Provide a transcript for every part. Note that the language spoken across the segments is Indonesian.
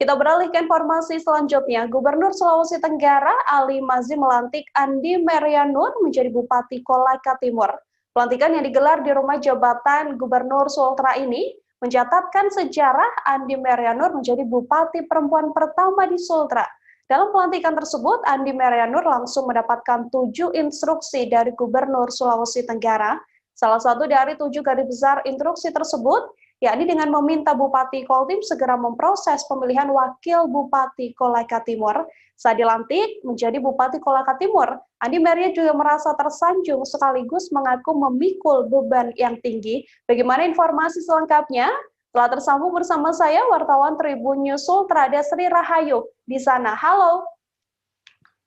Kita beralih ke informasi selanjutnya. Gubernur Sulawesi Tenggara Ali Mazzi melantik Andi Merianur menjadi Bupati Kolaka Timur. Pelantikan yang digelar di rumah jabatan Gubernur Sultra ini mencatatkan sejarah Andi Merianur menjadi Bupati perempuan pertama di Sultra. Dalam pelantikan tersebut, Andi Merianur langsung mendapatkan 7 instruksi dari Gubernur Sulawesi Tenggara. Salah satu dari 7 garis besar instruksi tersebut yakni dengan meminta Bupati Koltim segera memproses pemilihan Wakil Bupati Kolaka Timur. Saat dilantik menjadi Bupati Kolaka Timur, Andi Merianur juga merasa tersanjung sekaligus mengaku memikul beban yang tinggi. Bagaimana informasi selengkapnya? Telah tersambung bersama saya, wartawan Tribun News Sultra, Sri Rahayu di sana. Halo.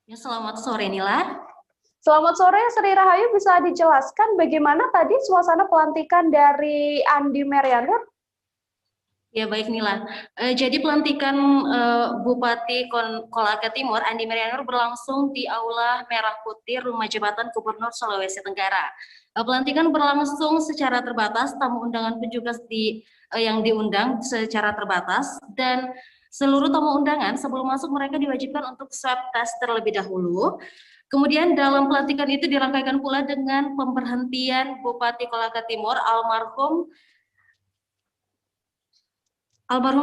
Ya, selamat sore, Nila. Selamat sore, Sri Rahayu, bisa dijelaskan bagaimana tadi suasana pelantikan dari Andi Merianur? Ya, baik Nila. Jadi pelantikan Bupati Kolaka Timur, Andi Merianur, berlangsung di Aula Merah Putih Rumah Jabatan Gubernur Sulawesi Tenggara. Pelantikan berlangsung secara terbatas, tamu undangan pun juga yang diundang secara terbatas, dan seluruh tamu undangan sebelum masuk mereka diwajibkan untuk swab test terlebih dahulu. Kemudian dalam pelantikan itu dirangkaikan pula dengan pemberhentian Bupati Kolaka Timur almarhum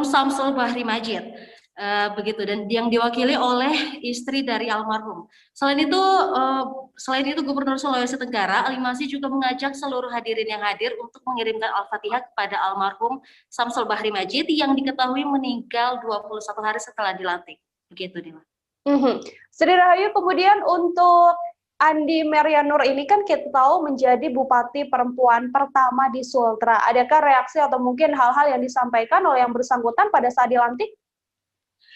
Samsul Bahri Majid, begitu, dan yang diwakili oleh istri dari almarhum. Selain itu Gubernur Sulawesi Tenggara Ali Mazzi juga mengajak seluruh hadirin yang hadir untuk mengirimkan Al-Fatihah kepada almarhum Samsul Bahri Majid yang diketahui meninggal 21 hari setelah dilantik. Begitu, Dila. Sri Rahayu, kemudian untuk Andi Merianur ini kan kita tahu menjadi Bupati perempuan pertama di Sultra. Adakah reaksi atau mungkin hal-hal yang disampaikan oleh yang bersangkutan pada saat dilantik?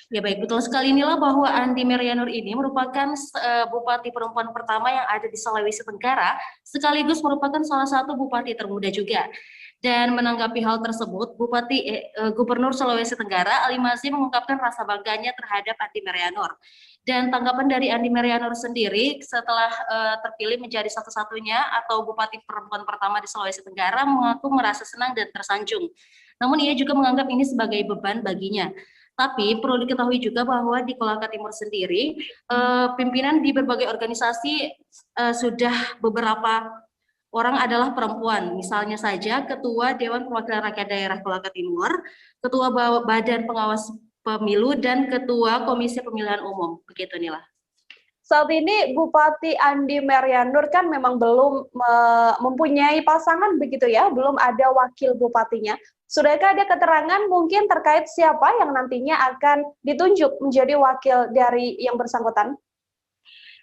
Ya baik, betul sekali inilah bahwa Andi Merianur ini merupakan Bupati perempuan pertama yang ada di Sulawesi Tenggara, sekaligus merupakan salah satu Bupati termuda juga. Dan menanggapi hal tersebut, Gubernur Sulawesi Tenggara Ali Mazzi mengungkapkan rasa bangganya terhadap Andi Merianur. Dan tanggapan dari Andi Merianur sendiri setelah terpilih menjadi satu-satunya atau Bupati perempuan pertama di Sulawesi Tenggara mengaku merasa senang dan tersanjung. Namun ia juga menganggap ini sebagai beban baginya. Tapi perlu diketahui juga bahwa di Kolaka Timur sendiri, pimpinan di berbagai organisasi sudah beberapa orang adalah perempuan. Misalnya saja Ketua Dewan Perwakilan Rakyat Daerah Kolaka Timur, Ketua Badan Pengawas Pemilu, dan Ketua Komisi Pemilihan Umum. Begitu, Nila. Saat ini Bupati Andi Merianur kan memang belum mempunyai pasangan begitu ya, belum ada wakil bupatinya. Sudahkah ada keterangan mungkin terkait siapa yang nantinya akan ditunjuk menjadi wakil dari yang bersangkutan?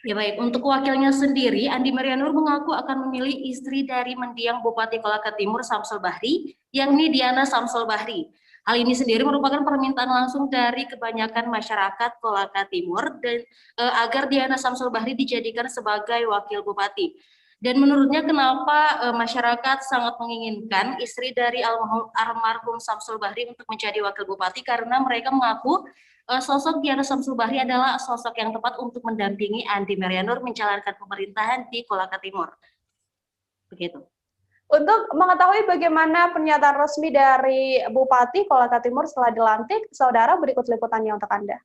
Ya baik, untuk wakilnya sendiri, Andi Merianur mengaku akan memilih istri dari mendiang Bupati Kolaka Timur Samsul Bahri, yakni Diana Samsul Bahri. Hal ini sendiri merupakan permintaan langsung dari kebanyakan masyarakat Kolaka Timur dan agar Diana Samsul Bahri dijadikan sebagai wakil bupati. Dan menurutnya kenapa masyarakat sangat menginginkan istri dari almarhum Samsul Bahri untuk menjadi wakil bupati, karena mereka mengaku sosok Diana Samsul Bahri adalah sosok yang tepat untuk mendampingi Andi Merianur menjalankan pemerintahan di Kolaka Timur. Begitu. Untuk mengetahui bagaimana pernyataan resmi dari Bupati Kolaka Timur setelah dilantik, saudara berikut liputannya untuk Anda.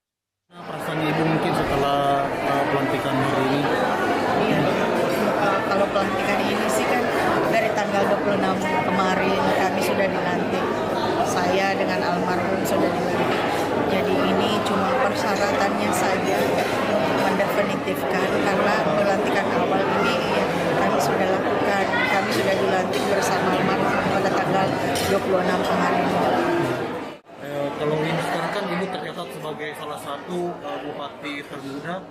Perasaan Ibu mungkin setelah pelantikan hari ini? Iya, kalau pelantikan ini sih kan dari tanggal 26 kemarin kami sudah dilantik. Saya dengan almarhum sudah dilantik. Jadi ini cuma persyaratannya saja untuk mendefinitifkan, karena pelantikan awal ini ya, kami sudah lakukan. Kami sudah dilantik bersama almarhum pada tanggal 26 kemarin. Kalau ini sekarang kan Ibu tercatat sebagai salah satu bupati termuda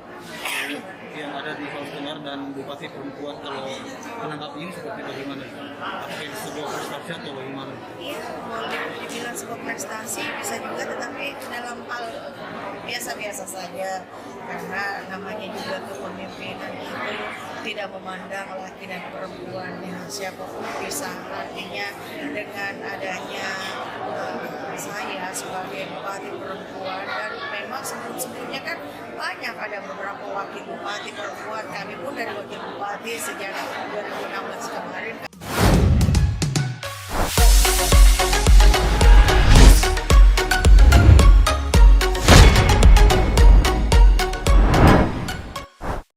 yang ada di Sulawesi Tenggara dan bupati perempuan. Kalau menanggapi ini seperti bagaimana? Apakah ini sebuah prestasi atau bagaimana? Iya, boleh dibilang sebuah prestasi, bisa juga, tetapi dalam hal biasa-biasa saja, karena namanya juga kepemimpinan itu tidak memandang laki dan perempuan, ya, siapapun bisa. Artinya dengan adanya saya sebagai bupati perempuan, dan memang sebelum-sebelumnya kan banyak ada beberapa wakil bupati perempuan. Kami pun dari wakil bupati sejak 2010